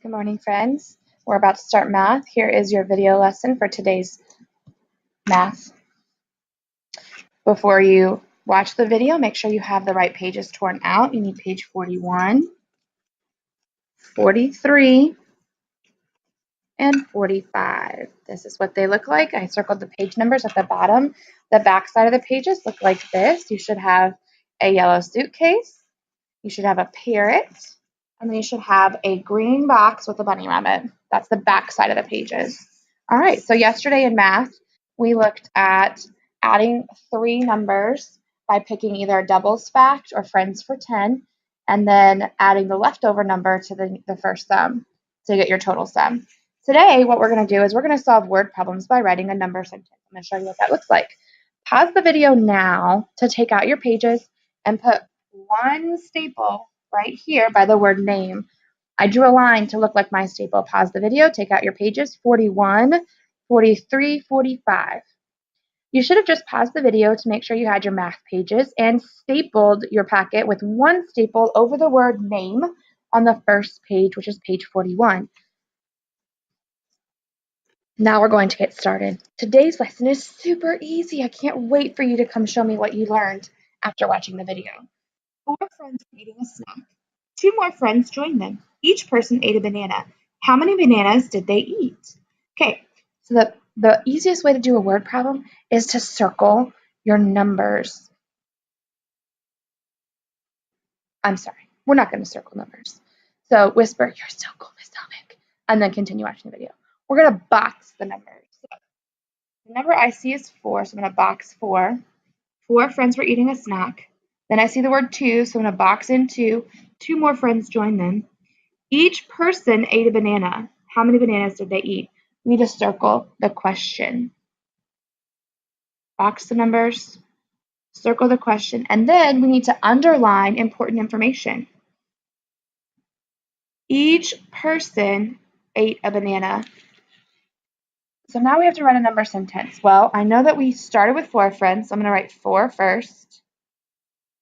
Good morning, friends. We're about to start math. Here is your video lesson for today's math. Before you watch the video, make sure you have the right pages torn out. You need page 41, 43, and 45. This is what they look like. I circled the page numbers at the bottom. The back side of the pages look like this. You should have a yellow suitcase. You should have a parrot. And then you should have a green box with a bunny rabbit. That's the back side of the pages. All right, so yesterday in math, we looked at adding three numbers by picking either a doubles fact or friends for 10, and then adding the leftover number to the first sum to get your total sum. Today, what we're going to do is we're going to solve word problems by writing a number sentence. I'm going to show you what that looks like. Pause the video now to take out your pages and put one staple right here by the word name. I drew a line to look like my staple. Pause the video, take out your pages, 41, 43, 45. You should have just paused the video to make sure you had your math pages and stapled your packet with one staple over the word name on the first page, which is page 41. Now we're going to get started. Today's lesson is super easy. I can't wait for you to come show me what you learned after watching the video. 4 friends were eating a snack. 2 more friends joined them. Each person ate a banana. How many bananas did they eat? Okay, so the easiest way to do a word problem is to circle your numbers. I'm sorry, we're not going to circle numbers. So whisper, "You're so cool, Miss Dominic," and then continue watching the video. We're going to box the numbers. So the number I see is 4, so I'm going to box 4. 4 friends were eating a snack. Then I see the word 2, so I'm going to box in 2. 2 more friends joined them. Each person ate a banana. How many bananas did they eat? We need to circle the question. Box the numbers, circle the question, and then we need to underline important information. Each person ate a banana. So now we have to write a number sentence. Well, I know that we started with 4 friends, so I'm going to write 4 first.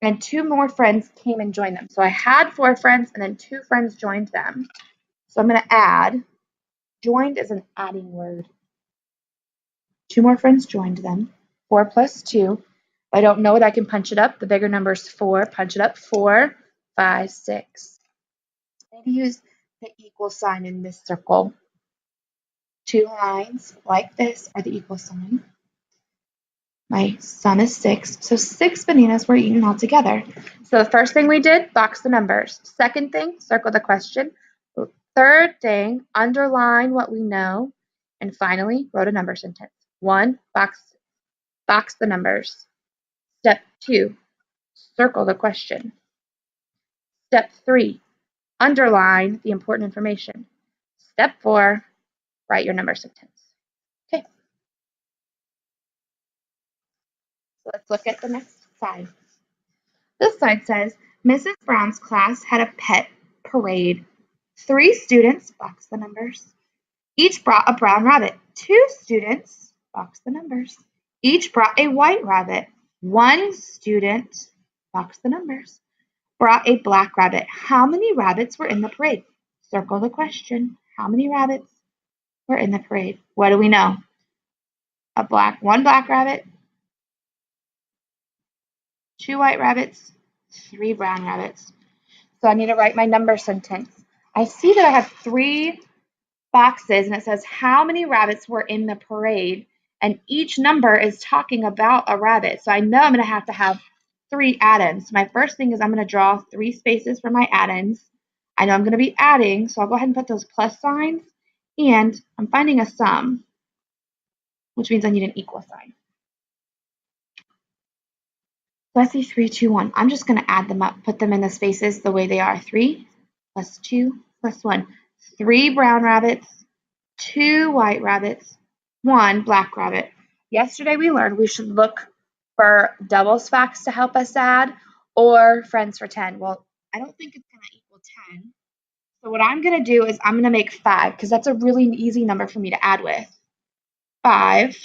And 2 more friends came and joined them. So I had 4 friends, and then 2 friends joined them. So I'm going to add. Joined is an adding word. 2 more friends joined them. 4 plus 2. If I don't know it, I can punch it up. The bigger number is 4. Punch it up. 4, 5, 6. Maybe use the equal sign in this circle. 2 lines like this are the equal sign. My sum is 6. So 6 bananas were eaten altogether. So the first thing we did, box the numbers. Second thing, circle the question. Third thing, underline what we know. And finally, wrote a number sentence. 1, box the numbers. Step 2, circle the question. Step 3, underline the important information. Step 4, write your number sentence. Okay. So let's look at the next side. This side says, Mrs. Brown's class had a pet parade. 3 students, box the numbers, each brought a brown rabbit. 2 students, box the numbers, each brought a white rabbit. 1 student, box the numbers, brought a black rabbit. How many rabbits were in the parade? Circle the question. How many rabbits were in the parade? What do we know? One black rabbit, 2 white rabbits, 3 brown rabbits. So I need to write my number sentence. I see that I have 3 boxes and it says how many rabbits were in the parade, and each number is talking about a rabbit. So I know I'm going to have 3 add-ins. My first thing is I'm going to draw 3 spaces for my add-ins. I know I'm going to be adding, so I'll go ahead and put those plus signs, and I'm finding a sum, which means I need an equal sign. So I see 3, 2, 1. I'm just going to add them up, put them in the spaces the way they are. 3 plus 2 plus 1. 3 brown rabbits, 2 white rabbits, 1 black rabbit. Yesterday we learned we should look for doubles facts to help us add or friends for 10. Well, I don't think it's going to equal 10. So what I'm going to do is I'm going to make 5 because that's a really easy number for me to add with. 5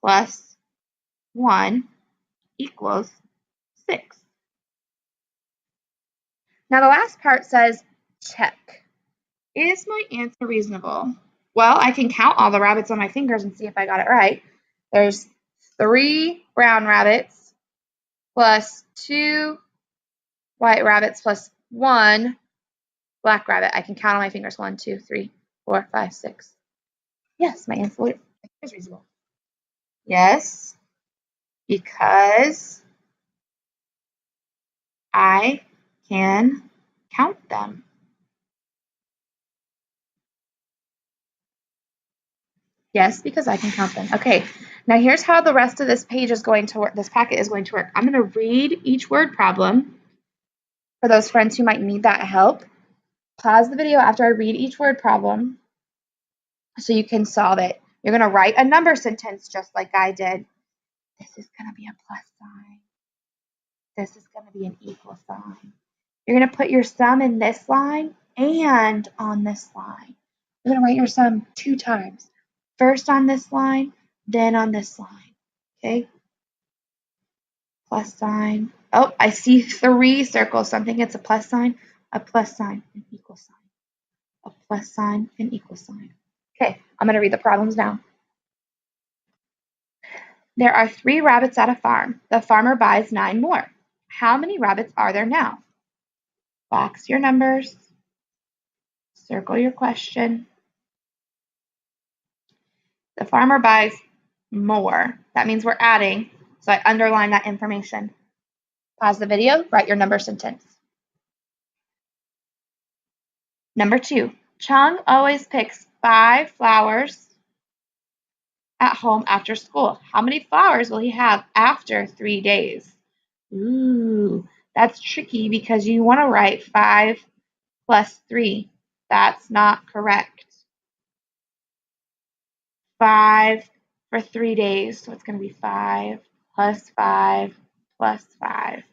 plus 1 equals 6. Now the last part says check. Is my answer reasonable? Well, I can count all the rabbits on my fingers and see if I got it right. There's 3 brown rabbits plus 2 white rabbits plus 1 black rabbit. I can count on my fingers. 1, 2, 3, 4, 5, 6. Yes, my answer is reasonable. Yes, because I can count them. Yes, because I can count them. Okay, now here's how the rest of this page is going to work. This packet is going to work. I'm going to read each word problem for those friends who might need that help. Pause the video after I read each word problem so you can solve it. You're going to write a number sentence just like I did. This is going to be a plus sign. This is going to be an equal sign. You're going to put your sum in this line and on this line. You're going to write your sum 2 times. First on this line, then on this line. Okay? Plus sign. Oh, I see 3 circles. So I'm thinking it's a plus sign, an equal sign. A plus sign, an equal sign. Okay, I'm going to read the problems now. There are 3 rabbits at a farm. The farmer buys 9 more. How many rabbits are there now? Box your numbers. Circle your question. The farmer buys more. That means we're adding, so I underline that information. Pause the video, write your number sentence. Number 2, Chung always picks 5 flowers at home after school. How many flowers will he have after 3 days? Ooh, that's tricky because you want to write 5 plus 3. That's not correct. 5 for 3 days, so it's going to be 5 plus 5 plus 5.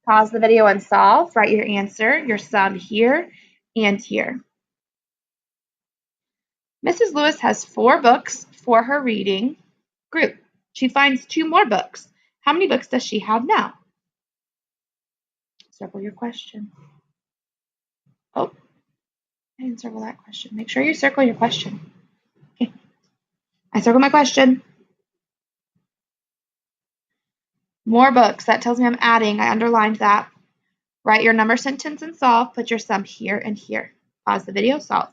Pause the video and solve. Write your answer, your sum here and here. Mrs. Lewis has 4 books for her reading group. She finds 2 more books. How many books does she have now? Circle your question. Oh, I didn't circle that question. Make sure you circle your question. Okay. I circled my question. More books. That tells me I'm adding. I underlined that. Write your number sentence and solve. Put your sum here and here. Pause the video, solve.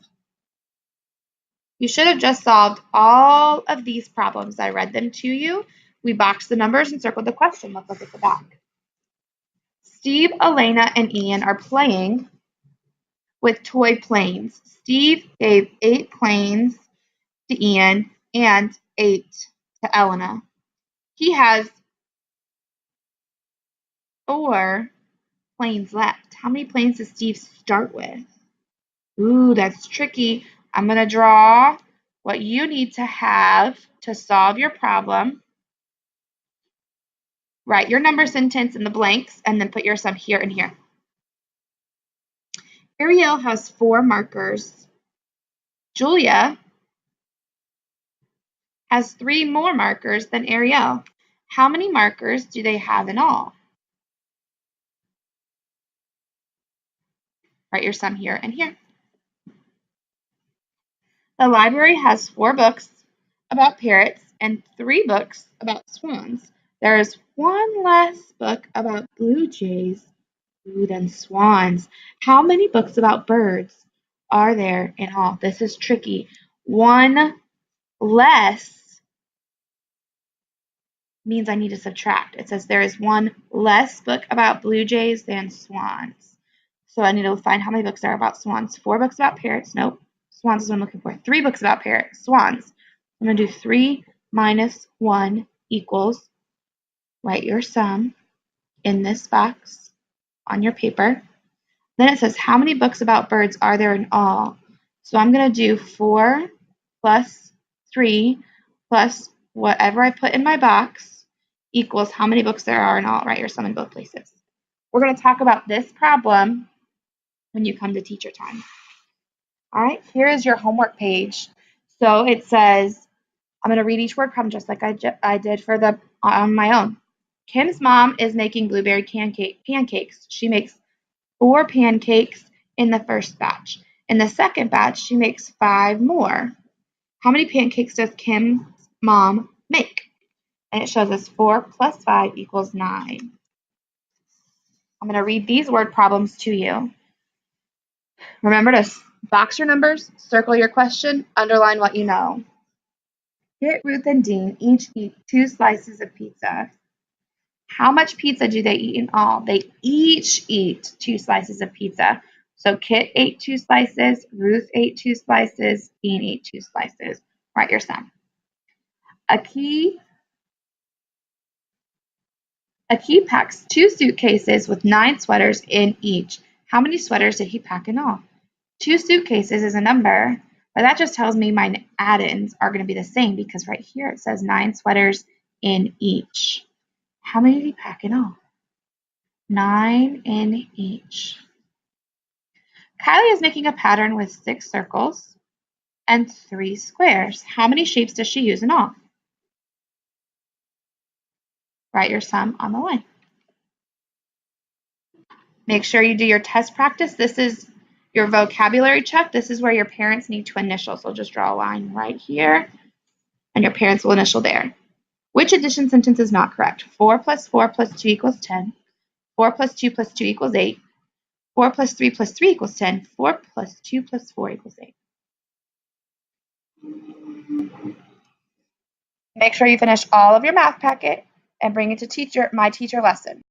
You should have just solved all of these problems. I read them to you. We boxed the numbers and circled the question. Let's look at the back. Steve, Elena, and Ian are playing with toy planes. Steve gave 8 planes to Ian and 8 to Elena. He has 4 planes left. How many planes does Steve start with? Ooh, that's tricky. I'm going to draw what you need to have to solve your problem. Write your number sentence in the blanks and then put your sum here and here. Ariel has 4 markers. Julia has 3 more markers than Ariel. How many markers do they have in all? Write your sum here and here. The library has 4 books about parrots and 3 books about swans. There is 1 less book about blue jays than swans. How many books about birds are there in all? This is tricky. 1 less means I need to subtract. It says there is 1 less book about blue jays than swans. So I need to find how many books there are about swans. 4 books about parrots. Nope. Swans is what I'm looking for. 3 books about parrots. Swans. I'm going to do 3 minus 1 equals, write your sum in this box on your paper. Then it says how many books about birds are there in all? So I'm going to do 4 plus 3 plus whatever I put in my box equals how many books there are in all. Write your sum in both places. We're going to talk about this problem when you come to teacher time. All right, here is your homework page. So it says, I'm going to read each word problem just like I did for the on my own. Kim's mom is making blueberry pancakes. She makes 4 pancakes in the first batch. In the second batch, she makes 5 more. How many pancakes does Kim's mom make? And it shows us 4 plus 5 equals 9. I'm going to read these word problems to you. Remember to box your numbers, circle your question, underline what you know. Kit, Ruth, and Dean each eat 2 slices of pizza. How much pizza do they eat in all? They each eat 2 slices of pizza. So Kit ate 2 slices, Ruth ate 2 slices, Dean ate 2 slices. Write your sum. Aki packs 2 suitcases with 9 sweaters in each. How many sweaters did he pack in all? 2 suitcases is a number, but that just tells me my add-ins are going to be the same because right here it says 9 sweaters in each. How many did he pack in all? 9 in each. Kylie is making a pattern with 6 circles and 3 squares. How many shapes does she use in all? Write your sum on the line. Make sure you do your test practice. This is your vocabulary check. This is where your parents need to initial. So just draw a line right here, and your parents will initial there. Which addition sentence is not correct? 4 plus 4 plus 2 equals 10. 4 plus 2 plus 2 equals 8. 4 plus 3 plus 3 equals 10. 4 plus 2 plus 4 equals 8. Make sure you finish all of your math packet and bring it to my teacher lesson.